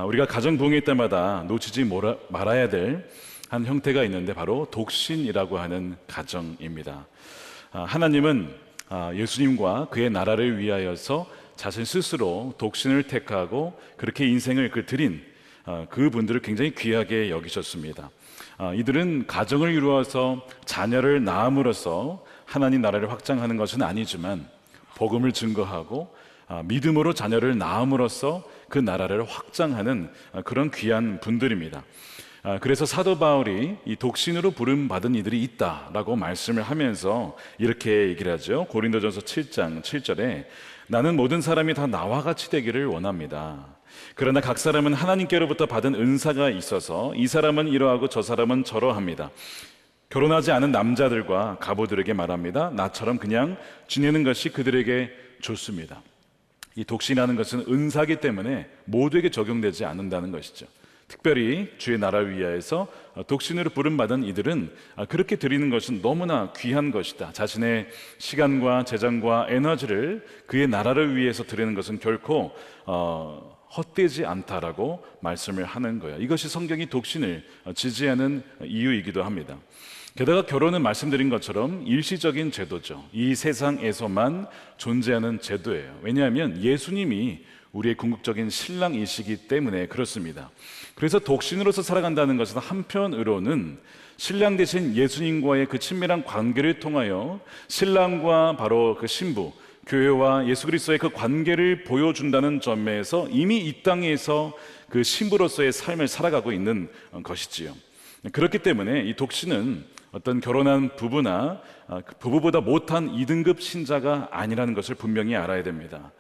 우리가 가정 부흥회 때마다 놓치지 말아야 될 한 형태가 있는데 바로 독신이라고 하는 가정입니다. 하나님은 예수님과 그의 나라를 위하여서 자신 스스로 독신을 택하고 그렇게 인생을 드린 그분들을 굉장히 귀하게 여기셨습니다. 이들은 가정을 이루어서 자녀를 낳음으로써 하나님 나라를 확장하는 것은 아니지만 복음을 증거하고 믿음으로 자녀를 낳음으로써 그 나라를 확장하는 그런 귀한 분들입니다. 그래서 사도 바울이 이 독신으로 부름받은 이들이 있다라고 말씀을 하면서 이렇게 얘기를 하죠. 고린도전서 7장 7절에 나는 모든 사람이 다 나와 같이 되기를 원합니다. 그러나 각 사람은 하나님께로부터 받은 은사가 있어서 이 사람은 이러하고 저 사람은 저러합니다. 결혼하지 않은 남자들과 가부들에게 말합니다. 나처럼 그냥 지내는 것이 그들에게 좋습니다. 이 독신이라는 것은 은사기 때문에 모두에게 적용되지 않는다는 것이죠. 특별히 주의 나라를 위하여서 독신으로 부름받은 이들은 그렇게 드리는 것은 너무나 귀한 것이다. 자신의 시간과 재정과 에너지를 그의 나라를 위해서 드리는 것은 결코 헛되지 않다라고 말씀을 하는 거예요. 이것이 성경이 독신을 지지하는 이유이기도 합니다. 게다가 결혼은 말씀드린 것처럼 일시적인 제도죠. 이 세상에서만 존재하는 제도예요. 왜냐하면 예수님이 우리의 궁극적인 신랑이시기 때문에 그렇습니다. 그래서 독신으로서 살아간다는 것은 한편으로는 신랑 대신 예수님과의 그 친밀한 관계를 통하여 신랑과 바로 그 신부, 교회와 예수 그리스도의 그 관계를 보여준다는 점에서 이미 이 땅에서 그 신부로서의 삶을 살아가고 있는 것이지요. 그렇기 때문에 이 독신은 어떤 결혼한 부부나 부부보다 못한 2등급 신자가 아니라는 것을 분명히 알아야 됩니다.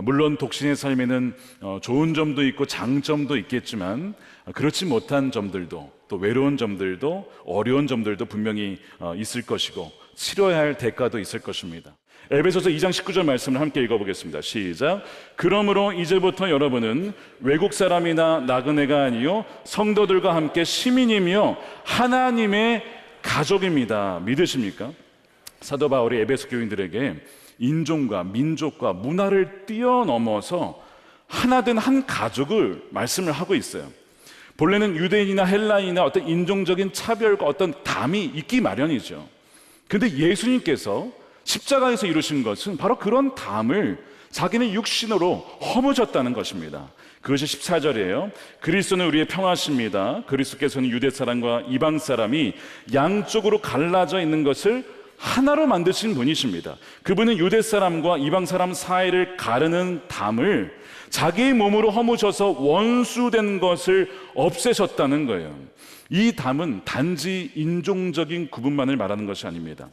물론 독신의 삶에는 좋은 점도 있고 장점도 있겠지만 그렇지 못한 점들도, 또 외로운 점들도, 어려운 점들도 분명히 있을 것이고 치러야 할 대가도 있을 것입니다. 에베소서 2장 19절 말씀을 함께 읽어보겠습니다. 시작. 그러므로 이제부터 여러분은 외국 사람이나 나그네가 아니요 성도들과 함께 시민이며 하나님의 가족입니다. 믿으십니까? 사도 바울이 에베소 교인들에게 인종과 민족과 문화를 뛰어넘어서 하나된 한 가족을 말씀을 하고 있어요. 본래는 유대인이나 헬라인이나 어떤 인종적인 차별과 어떤 담이 있기 마련이죠. 그런데 예수님께서 십자가에서 이루신 것은 바로 그런 담을 자기는 육신으로 허무졌다는 것입니다. 그것이 14절이에요. 그리스도는 우리의 평화십니다. 그리스도께서는 유대 사람과 이방 사람이 양쪽으로 갈라져 있는 것을 하나로 만드신 분이십니다. 그분은 유대 사람과 이방 사람 사이를 가르는 담을 자기의 몸으로 허무셔서 원수된 것을 없애셨다는 거예요. 이 담은 단지 인종적인 구분만을 말하는 것이 아닙니다.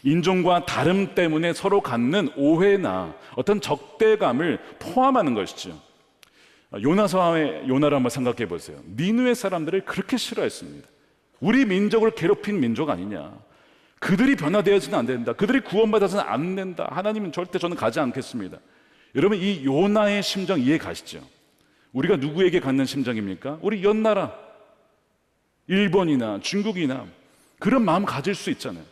인종과 다름 때문에 서로 갖는 오해나 어떤 적대감을 포함하는 것이죠. 요나를 한번 생각해 보세요. 니느웨 사람들을 그렇게 싫어했습니다. 우리 민족을 괴롭힌 민족 아니냐, 그들이 변화되어서는 안 된다, 그들이 구원받아서는 안 된다, 하나님은 절대 저는 가지 않겠습니다. 여러분, 이 요나의 심정 이해 가시죠? 우리가 누구에게 갖는 심정입니까? 우리 옆나라 일본이나 중국이나 그런 마음 가질 수 있잖아요.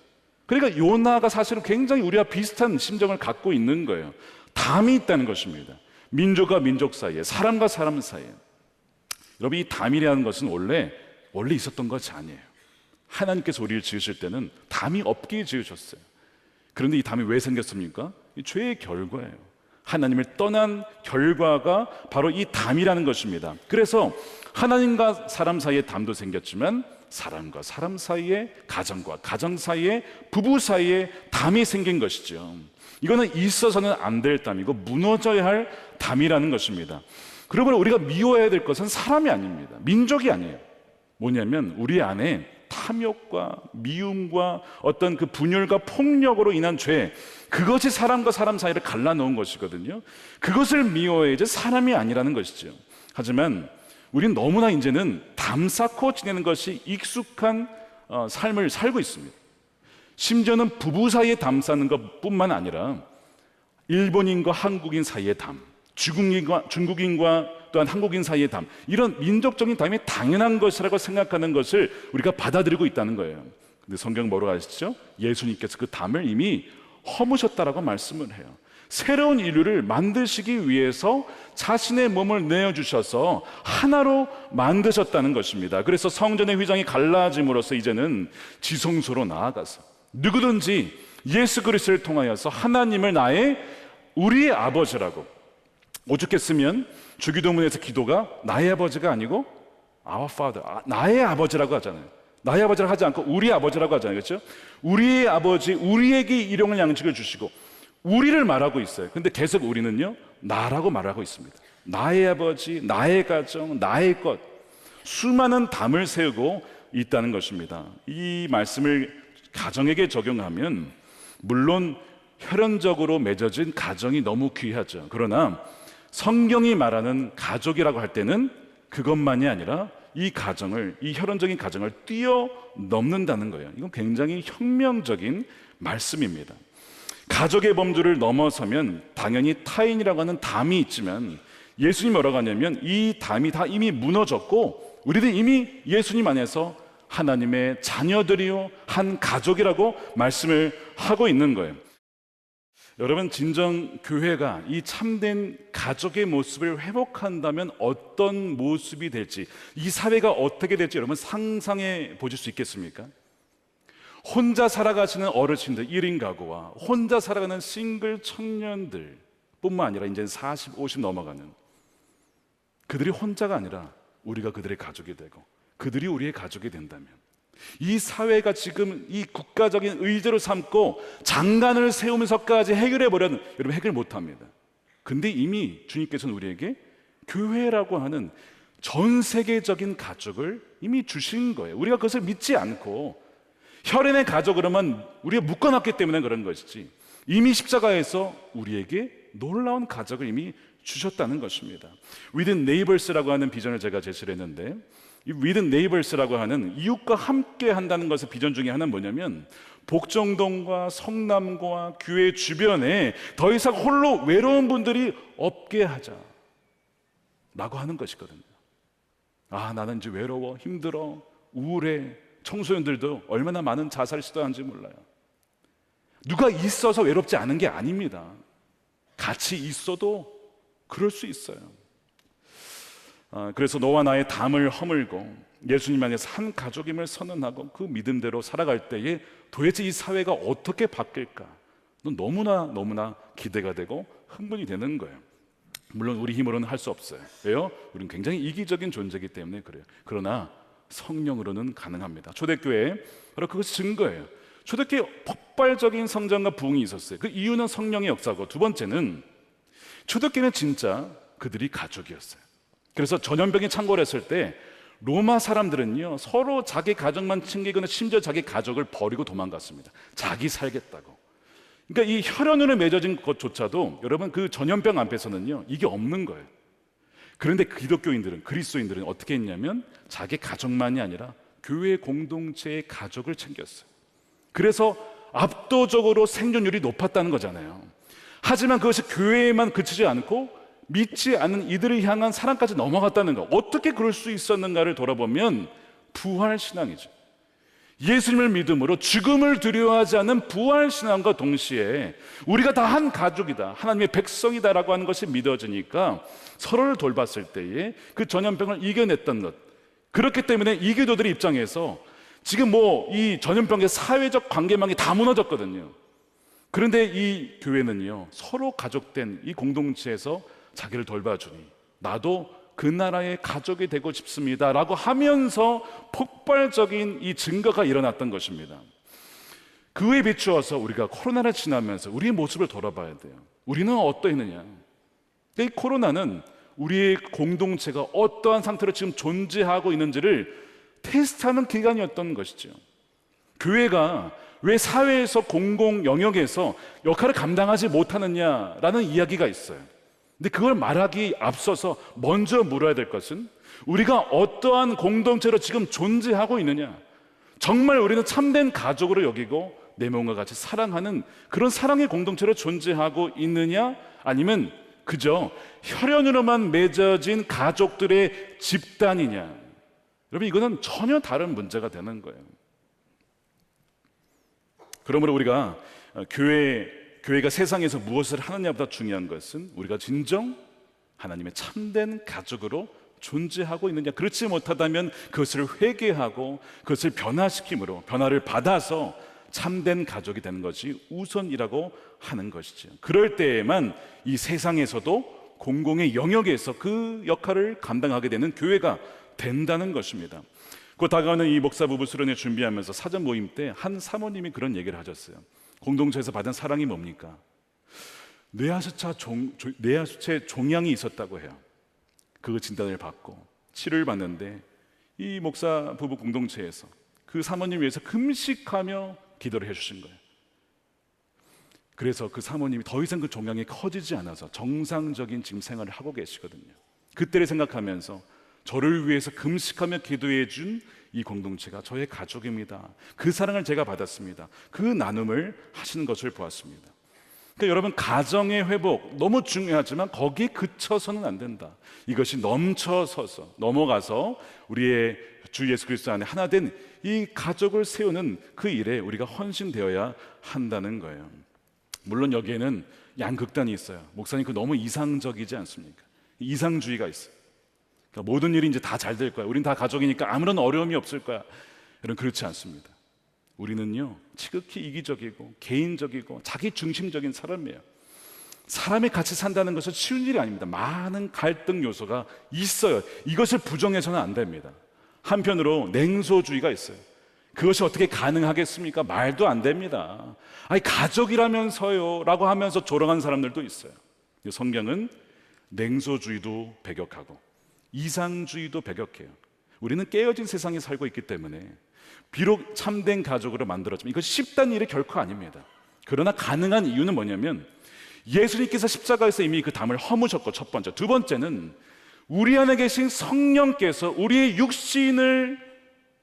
그러니까 요나가 사실은 굉장히 우리와 비슷한 심정을 갖고 있는 거예요. 담이 있다는 것입니다. 민족과 민족 사이에, 사람과 사람 사이에. 여러분, 이 담이라는 것은 원래 있었던 것이 아니에요. 하나님께서 우리를 지으실 때는 담이 없게 지으셨어요. 그런데 이 담이 왜 생겼습니까? 이 죄의 결과예요. 하나님을 떠난 결과가 바로 이 담이라는 것입니다. 그래서 하나님과 사람 사이에 담도 생겼지만 사람과 사람 사이에, 가정과 가정 사이에, 부부 사이에 담이 생긴 것이죠. 이거는 있어서는 안 될 담이고 무너져야 할 담이라는 것입니다. 그러므로 우리가 미워해야 될 것은 사람이 아닙니다. 민족이 아니에요. 뭐냐면 우리 안에 탐욕과 미움과 어떤 그 분열과 폭력으로 인한 죄, 그것이 사람과 사람 사이를 갈라놓은 것이거든요. 그것을 미워해야지 사람이 아니라는 것이죠. 하지만 우리는 너무나 이제는 담 쌓고 지내는 것이 익숙한 삶을 살고 있습니다. 심지어는 부부 사이에 담 쌓는 것뿐만 아니라 일본인과 한국인 사이의 담, 중국인과 또한 한국인 사이의 담, 이런 민족적인 담이 당연한 것이라고 생각하는 것을 우리가 받아들이고 있다는 거예요. 근데 성경 뭐라고 하시죠? 예수님께서 그 담을 이미 허무셨다라고 말씀을 해요. 새로운 인류를 만드시기 위해서 자신의 몸을 내어주셔서 하나로 만드셨다는 것입니다. 그래서 성전의 휘장이 갈라짐으로써 이제는 지성소로 나아가서 누구든지 예수 그리스도를 통하여서 하나님을 우리의 아버지라고, 오죽했으면 주기도문에서 기도가 나의 아버지가 아니고 Our Father, 나의 아버지라고 하잖아요. 나의 아버지라고 하지 않고 우리 아버지라고 하잖아요. 그렇죠? 우리의 아버지, 우리에게 일용할 양식을 주시고 우리를 말하고 있어요. 근데 계속 우리는요, 나라고 말하고 있습니다. 나의 아버지, 나의 가정, 나의 것, 수많은 담을 세우고 있다는 것입니다. 이 말씀을 가정에게 적용하면 물론 혈연적으로 맺어진 가정이 너무 귀하죠. 그러나 성경이 말하는 가족이라고 할 때는 그것만이 아니라 이 혈연적인 가정을 뛰어넘는다는 거예요. 이건 굉장히 혁명적인 말씀입니다. 가족의 범주를 넘어서면 당연히 타인이라고 하는 담이 있지만 예수님이 뭐라고 하냐면 이 담이 다 이미 무너졌고 우리는 이미 예수님 안에서 하나님의 자녀들이요 한 가족이라고 말씀을 하고 있는 거예요. 여러분, 진정 교회가 이 참된 가족의 모습을 회복한다면 어떤 모습이 될지, 이 사회가 어떻게 될지 여러분 상상해 보실 수 있겠습니까? 혼자 살아가시는 어르신들 1인 가구와 혼자 살아가는 싱글 청년들 뿐만 아니라 이제 40, 50 넘어가는 그들이 혼자가 아니라 우리가 그들의 가족이 되고 그들이 우리의 가족이 된다면 이 사회가 지금 이 국가적인 의제로 삼고 장관을 세우면서까지 해결해 보려는, 여러분 해결 못합니다. 근데 이미 주님께서는 우리에게 교회라고 하는 전 세계적인 가족을 이미 주신 거예요. 우리가 그것을 믿지 않고 혈연의 가족으로만 우리가 묶어놨기 때문에 그런 것이지 이미 십자가에서 우리에게 놀라운 가족을 이미 주셨다는 것입니다. With neighbors라고 하는 비전을 제가 제시를 했는데, 이 with neighbors라고 하는 이웃과 함께 한다는 것의 비전 중에 하나는 뭐냐면 복정동과 성남과 교회 주변에 더 이상 홀로 외로운 분들이 없게 하자 라고 하는 것이거든요. 나는 이제 외로워, 힘들어, 우울해. 청소년들도 얼마나 많은 자살을 시도하는지 몰라요. 누가 있어서 외롭지 않은 게 아닙니다. 같이 있어도 그럴 수 있어요. 그래서 너와 나의 담을 허물고 예수님 안에서 한 가족임을 선언하고 그 믿음대로 살아갈 때에 도대체 이 사회가 어떻게 바뀔까? 너무나 기대가 되고 흥분이 되는 거예요. 물론 우리 힘으로는 할 수 없어요. 왜요? 우리는 굉장히 이기적인 존재이기 때문에 그래요. 그러나 성령으로는 가능합니다. 초대교회 바로 그것이 증거예요. 초대교회 폭발적인 성장과 부흥이 있었어요. 그 이유는 성령의 역사고, 두 번째는 초대교회는 진짜 그들이 가족이었어요. 그래서 전염병이 창궐했을 때 로마 사람들은요 서로 자기 가족만 챙기거나 심지어 자기 가족을 버리고 도망갔습니다. 자기 살겠다고. 그러니까 이 혈연으로 맺어진 것조차도 여러분 그 전염병 앞에서는요 이게 없는 거예요. 그런데 기독교인들은, 그리스도인들은 어떻게 했냐면 자기 가족만이 아니라 교회 공동체의 가족을 챙겼어요. 그래서 압도적으로 생존율이 높았다는 거잖아요. 하지만 그것이 교회에만 그치지 않고 믿지 않는 이들을 향한 사랑까지 넘어갔다는 거, 어떻게 그럴 수 있었는가를 돌아보면 부활신앙이죠. 예수님을 믿음으로 죽음을 두려워하지 않는 부활신앙과 동시에 우리가 다 한 가족이다, 하나님의 백성이다라고 하는 것이 믿어지니까 서로를 돌봤을 때에 그 전염병을 이겨냈던 것, 그렇기 때문에 이교도들의 입장에서 지금 이 전염병의 사회적 관계망이 다 무너졌거든요. 그런데 이 교회는요 서로 가족된 이 공동체에서 자기를 돌봐주니 나도 그 나라의 가족이 되고 싶습니다 라고 하면서 폭발적인 이 증거가 일어났던 것입니다. 그에 비추어서 우리가 코로나를 지나면서 우리의 모습을 돌아봐야 돼요. 우리는 어떠했느냐? 이 코로나는 우리의 공동체가 어떠한 상태로 지금 존재하고 있는지를 테스트하는 기간이었던 것이죠. 교회가 왜 사회에서 공공 영역에서 역할을 감당하지 못하느냐라는 이야기가 있어요. 근데 그걸 말하기 앞서서 먼저 물어야 될 것은 우리가 어떠한 공동체로 지금 존재하고 있느냐, 정말 우리는 참된 가족으로 여기고 내 몸과 같이 사랑하는 그런 사랑의 공동체로 존재하고 있느냐, 아니면 그저 혈연으로만 맺어진 가족들의 집단이냐. 여러분, 이거는 전혀 다른 문제가 되는 거예요. 그러므로 우리가 교회가 세상에서 무엇을 하느냐보다 중요한 것은 우리가 진정 하나님의 참된 가족으로 존재하고 있느냐. 그렇지 못하다면 그것을 회개하고 그것을 변화시킴으로 변화를 받아서 참된 가족이 되는 것이 우선이라고 하는 것이죠. 그럴 때에만 이 세상에서도 공공의 영역에서 그 역할을 감당하게 되는 교회가 된다는 것입니다. 곧 다가오는 이 목사 부부 수련회 준비하면서 사전 모임 때 한 사모님이 그런 얘기를 하셨어요. 공동체에서 받은 사랑이 뭡니까? 뇌하수체 종양이 있었다고 해요. 그 진단을 받고 치료를 받는데 이 목사 부부 공동체에서 그 사모님 위해서 금식하며 기도를 해주신 거예요. 그래서 그 사모님이 더 이상 그 종양이 커지지 않아서 정상적인 지금 생활을 하고 계시거든요. 그때를 생각하면서 저를 위해서 금식하며 기도해 준 이 공동체가 저의 가족입니다. 그 사랑을 제가 받았습니다. 그 나눔을 하시는 것을 보았습니다. 그러니까 여러분, 가정의 회복 너무 중요하지만 거기에 그쳐서는 안 된다. 이것이 넘쳐서서 넘어가서 우리의 주 예수 그리스도 안에 하나 된 이 가족을 세우는 그 일에 우리가 헌신되어야 한다는 거예요. 물론 여기에는 양극단이 있어요. 목사님, 그 너무 이상적이지 않습니까? 이상주의가 있어요. 그러니까 모든 일이 이제 다 잘 될 거야. 우린 다 가족이니까 아무런 어려움이 없을 거야. 여러분, 그렇지 않습니다. 우리는요, 지극히 이기적이고 개인적이고 자기 중심적인 사람이에요. 사람이 같이 산다는 것은 쉬운 일이 아닙니다. 많은 갈등 요소가 있어요. 이것을 부정해서는 안 됩니다. 한편으로 냉소주의가 있어요. 그것이 어떻게 가능하겠습니까? 말도 안 됩니다. 아니, 가족이라면서요 라고 하면서 조롱하는 사람들도 있어요. 성경은 냉소주의도 배격하고 이상주의도 배격해요. 우리는 깨어진 세상에 살고 있기 때문에 비록 참된 가족으로 만들어지면 이것이 쉽다는 일이 결코 아닙니다. 그러나 가능한 이유는 뭐냐면 예수님께서 십자가에서 이미 그 담을 허무셨고, 첫 번째. 두 번째는 우리 안에 계신 성령께서 우리의 육신을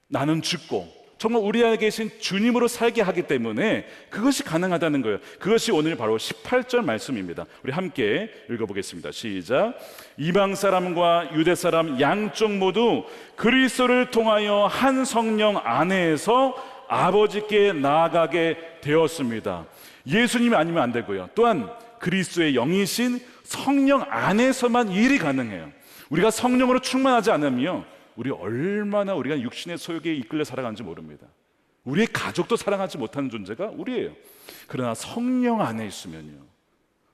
나는 죽고 정말 우리 안에 계신 주님으로 살게 하기 때문에 그것이 가능하다는 거예요. 그것이 오늘 바로 18절 말씀입니다. 우리 함께 읽어보겠습니다. 시작. 이방 사람과 유대 사람 양쪽 모두 그리스도를 통하여 한 성령 안에서 아버지께 나아가게 되었습니다. 예수님이 아니면 안 되고요. 또한 그리스도의 영이신 성령 안에서만 일이 가능해요. 우리가 성령으로 충만하지 않으면 우리가 육신의 소욕에 이끌려 살아가는지 모릅니다. 우리의 가족도 사랑하지 못하는 존재가 우리예요. 그러나 성령 안에 있으면요,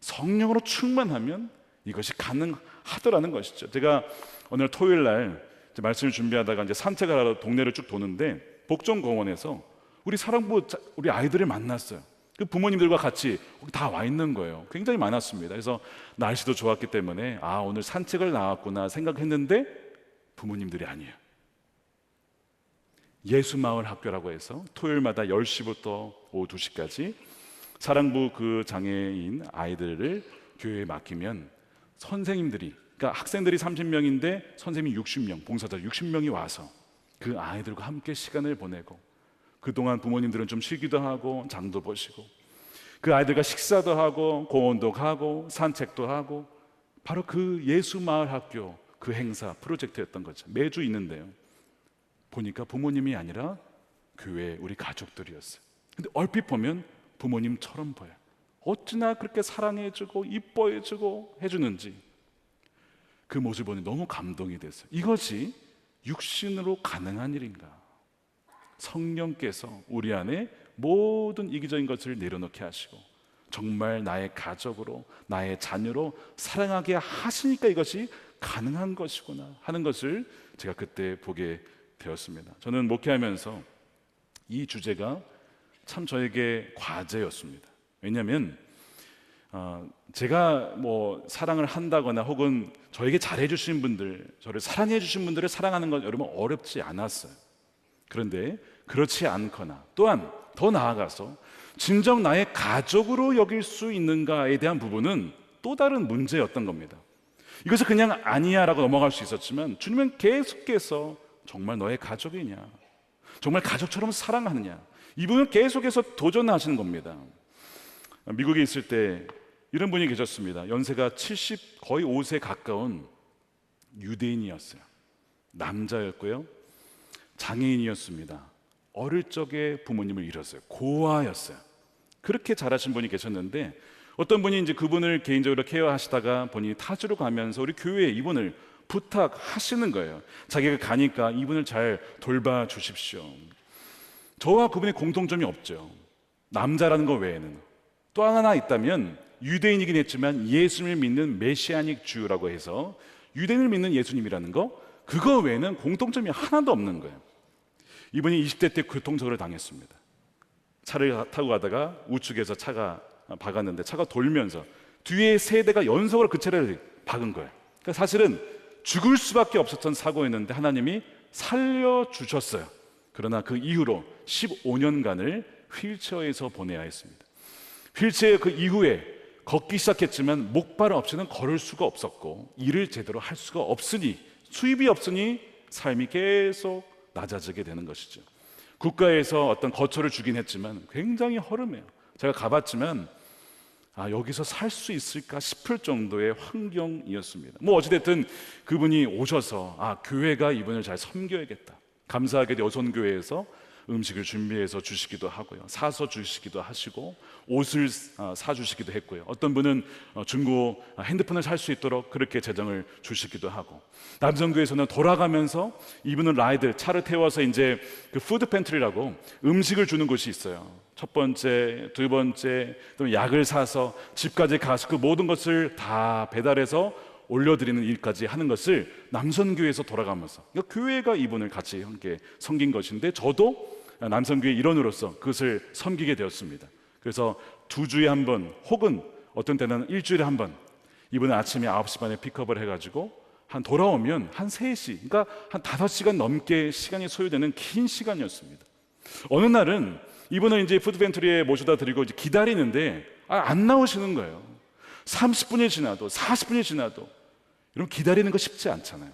성령으로 충만하면 이것이 가능하더라는 것이죠. 제가 오늘 토요일 날 말씀을 준비하다가 이제 산책을 하러 동네를 쭉 도는데 복정공원에서 우리 아이들을 만났어요. 그 부모님들과 같이 다 와 있는 거예요. 굉장히 많았습니다. 그래서 날씨도 좋았기 때문에 오늘 산책을 나왔구나 생각했는데 부모님들이 아니에요. 예수마을 학교라고 해서 토요일마다 10시부터 오후 2시까지 사랑부 그 장애인 아이들을 교회에 맡기면 선생님들이, 그러니까 학생들이 30명인데 선생님이 60명, 봉사자 60명이 와서 그 아이들과 함께 시간을 보내고, 그동안 부모님들은 좀 쉬기도 하고 장도 보시고 그 아이들과 식사도 하고 공원도 가고 산책도 하고, 바로 그 예수마을 학교 그 행사 프로젝트였던 거죠. 매주 있는데요, 보니까 부모님이 아니라 교회 우리 가족들이었어요. 근데 얼핏 보면 부모님처럼 보여요. 어찌나 그렇게 사랑해주고 이뻐해주고 해주는지 그 모습을 보니 너무 감동이 됐어요. 이것이 육신으로 가능한 일인가? 성령께서 우리 안에 모든 이기적인 것을 내려놓게 하시고 정말 나의 가족으로, 나의 자녀로 사랑하게 하시니까 이것이 가능한 것이구나 하는 것을 제가 그때 보게 되었습니다. 저는 목회하면서 이 주제가 참 저에게 과제였습니다. 왜냐하면 제가 사랑을 한다거나 혹은 저에게 잘해 주신 분들, 저를 사랑해 주신 분들을 사랑하는 건 여러분 어렵지 않았어요. 그런데 그렇지 않거나 또한 더 나아가서 진정 나의 가족으로 여길 수 있는가에 대한 부분은 또 다른 문제였던 겁니다. 이것을 그냥 아니야 라고 넘어갈 수 있었지만 주님은 계속해서 정말 너의 가족이냐, 정말 가족처럼 사랑하느냐, 이 부분을 계속해서 도전하시는 겁니다. 미국에 있을 때 이런 분이 계셨습니다. 연세가 70 거의 5세 가까운 유대인이었어요. 남자였고요, 장애인이었습니다. 어릴 적에 부모님을 잃었어요. 고아였어요. 그렇게 잘하신 분이 계셨는데 어떤 분이 이제 그분을 개인적으로 케어하시다가 본인이 타주로 가면서 우리 교회에 이분을 부탁하시는 거예요. 자기가 가니까 이분을 잘 돌봐 주십시오. 저와 그분의 공통점이 없죠. 남자라는 것 외에는. 또 하나 있다면 유대인이긴 했지만 예수님을 믿는 메시아닉 주라고 해서 유대인을 믿는 예수님이라는 거, 그거 외에는 공통점이 하나도 없는 거예요. 이분이 20대 때 교통사고를 당했습니다. 차를 타고 가다가 우측에서 차가 박았는데 차가 돌면서 뒤에 세 대가 연속으로 그 차를 박은 거예요. 그러니까 사실은 죽을 수밖에 없었던 사고였는데 하나님이 살려주셨어요. 그러나 그 이후로 15년간을 휠체어에서 보내야 했습니다. 휠체어 그 이후에 걷기 시작했지만 목발 없이는 걸을 수가 없었고 일을 제대로 할 수가 없으니, 수입이 없으니 삶이 계속 낮아지게 되는 것이죠. 국가에서 어떤 거처를 주긴 했지만 굉장히 허름해요. 제가 가봤지만 여기서 살 수 있을까 싶을 정도의 환경이었습니다. 뭐 어찌됐든 그분이 오셔서 교회가 이분을 잘 섬겨야겠다. 감사하게도 여손교회에서 음식을 준비해서 주시기도 하고요, 사서 주시기도 하시고 옷을 사주시기도 했고요, 어떤 분은 중고 핸드폰을 살 수 있도록 그렇게 재정을 주시기도 하고, 남성교회에서는 돌아가면서 이분은 라이드 차를 태워서 이제 그 푸드 팬트리라고 음식을 주는 곳이 있어요. 첫 번째, 두 번째, 또 약을 사서 집까지 가서 그 모든 것을 다 배달해서 올려드리는 일까지 하는 것을 남선교회에서 돌아가면서, 그러니까 교회가 이분을 같이 함께 섬긴 것인데 저도 남선교회 일원으로서 그것을 섬기게 되었습니다. 그래서 2주에 한 번 혹은 어떤 때는 일주일에 한 번 이분은 아침에 9시 반에 픽업을 해가지고 돌아오면 한 3시, 그러니까 한 5시간 넘게 시간이 소요되는 긴 시간이었습니다. 어느 날은 이분은 이제 푸드팬트리에 모셔다 드리고 이제 기다리는데 안 나오시는 거예요. 30분이 지나도 40분이 지나도. 여러분, 기다리는 거 쉽지 않잖아요.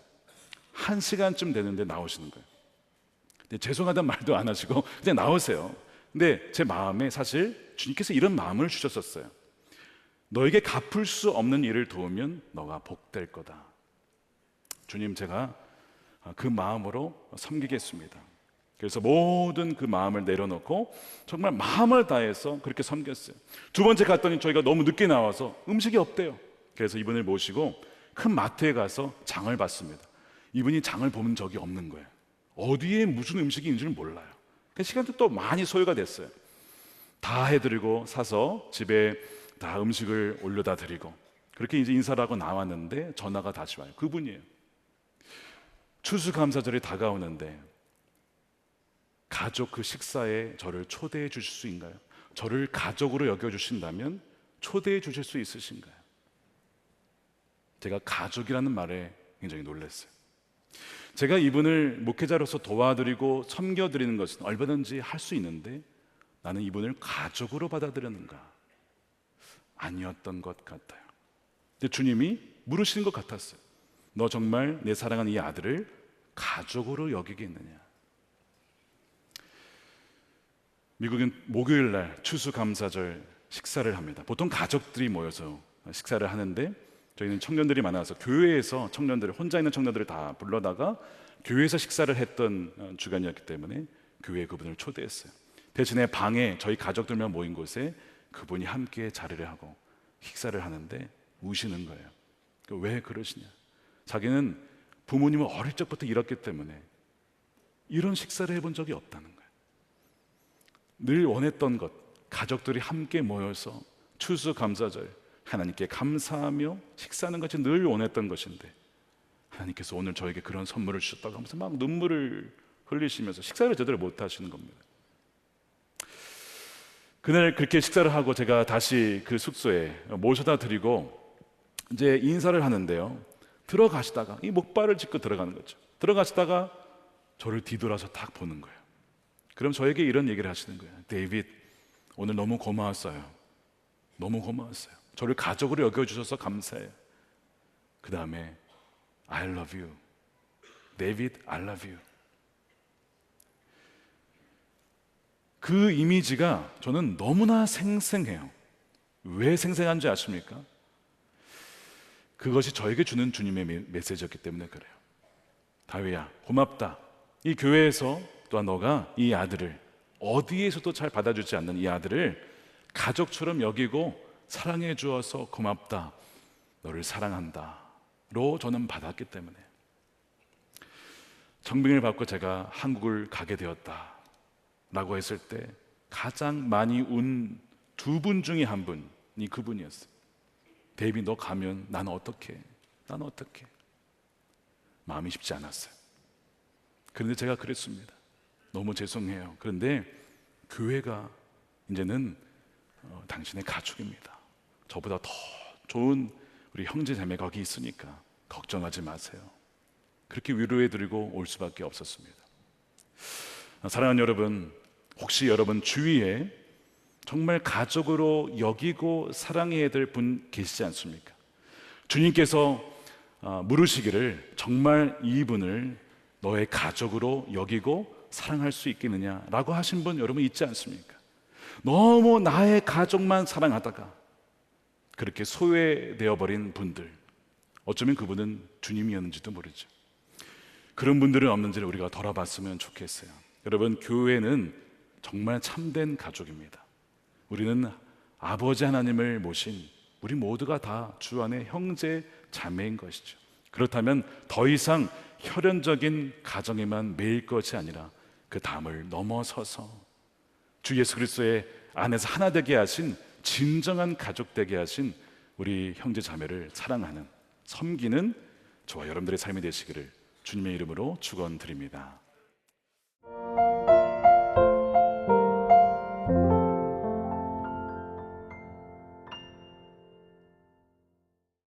1시간쯤 되는데 나오시는 거예요. 근데 죄송하다는 말도 안 하시고 그냥 나오세요. 근데 제 마음에 사실 주님께서 이런 마음을 주셨었어요. 너에게 갚을 수 없는 일을 도우면 너가 복될 거다. 주님, 제가 그 마음으로 섬기겠습니다. 그래서 모든 그 마음을 내려놓고 정말 마음을 다해서 그렇게 섬겼어요. 2번째 갔더니 저희가 너무 늦게 나와서 음식이 없대요. 그래서 이분을 모시고 큰 마트에 가서 장을 봤습니다. 이분이 장을 본 적이 없는 거예요. 어디에 무슨 음식이 있는지를 몰라요. 그 시간도 또 많이 소요가 됐어요. 다 해드리고 사서 집에 다 음식을 올려다 드리고 그렇게 이제 인사를 하고 나왔는데 전화가 다시 와요. 그분이에요. 추수감사절이 다가오는데 가족 그 식사에 저를 초대해 주실 수 있나요? 저를 가족으로 여겨주신다면 초대해 주실 수 있으신가요? 제가 가족이라는 말에 굉장히 놀랐어요. 제가 이분을 목회자로서 도와드리고 섬겨드리는 것은 얼마든지 할 수 있는데 나는 이분을 가족으로 받아들였는가? 아니었던 것 같아요. 근데 주님이 물으시는 것 같았어요. 너 정말 내 사랑하는 이 아들을 가족으로 여기겠느냐? 미국은 목요일 날 추수감사절 식사를 합니다. 보통 가족들이 모여서 식사를 하는데 저희는 청년들이 많아서 교회에서 청년들, 혼자 있는 청년들을 다 불러다가 교회에서 식사를 했던 주간이었기 때문에 교회에 그분을 초대했어요. 대신에 방에 저희 가족들만 모인 곳에 그분이 함께 자리를 하고 식사를 하는데 우시는 거예요. 왜 그러시냐? 자기는 부모님을 어릴 적부터 잃었기 때문에 이런 식사를 해본 적이 없다는 거예요. 늘 원했던 것, 가족들이 함께 모여서 추수감사절 하나님께 감사하며 식사하는 것이 늘 원했던 것인데 하나님께서 오늘 저에게 그런 선물을 주셨다고 하면서 막 눈물을 흘리시면서 식사를 제대로 못 하시는 겁니다. 그날 그렇게 식사를 하고 제가 다시 그 숙소에 모셔다 드리고 이제 인사를 하는데요, 들어가시다가 이 목발을 짚고 들어가는 거죠. 들어가시다가 저를 뒤돌아서 딱 보는 거예요. 그럼 저에게 이런 얘기를 하시는 거예요. 데이빗, 오늘 너무 고마웠어요. 너무 고마웠어요. 저를 가족으로 여겨주셔서 감사해요. 그 다음에 I love you. 데이빗, I love you. 그 이미지가 저는 너무나 생생해요. 왜 생생한지 아십니까? 그것이 저에게 주는 주님의 메시지였기 때문에 그래요. 다윗아, 고맙다. 이 교회에서 또한 너가 이 아들을, 어디에서도 잘 받아주지 않는 이 아들을 가족처럼 여기고 사랑해 주어서 고맙다, 너를 사랑한다로 저는 받았기 때문에 청빙을 받고 제가 한국을 가게 되었다라고 했을 때 가장 많이 운 두 분 중에 한 분이 그분이었어요. 데이비, 너 가면 나는 어떡해? 나는 어떡해? 마음이 쉽지 않았어요. 그런데 제가 그랬습니다. 너무 죄송해요. 그런데 교회가 이제는 당신의 가족입니다. 저보다 더 좋은 우리 형제 자매 거기 있으니까 걱정하지 마세요. 그렇게 위로해드리고 올 수밖에 없었습니다. 사랑하는 여러분, 혹시 여러분 주위에 정말 가족으로 여기고 사랑해야 될 분 계시지 않습니까? 주님께서 물으시기를 정말 이분을 너의 가족으로 여기고 사랑할 수 있겠느냐라고 하신 분 여러분 있지 않습니까? 너무 나의 가족만 사랑하다가 그렇게 소외되어 버린 분들, 어쩌면 그분은 주님이었는지도 모르죠. 그런 분들은 없는지를 우리가 돌아봤으면 좋겠어요. 여러분, 교회는 정말 참된 가족입니다. 우리는 아버지 하나님을 모신 우리 모두가 다 주 안에 형제 자매인 것이죠. 그렇다면 더 이상 혈연적인 가정에만 매일 것이 아니라 그 담을 넘어서서 주 예수 그리스도의 안에서 하나 되게 하신 진정한 가족 되게 하신 우리 형제 자매를 사랑하는, 섬기는 저와 여러분들의 삶이 되시기를 주님의 이름으로 축원드립니다.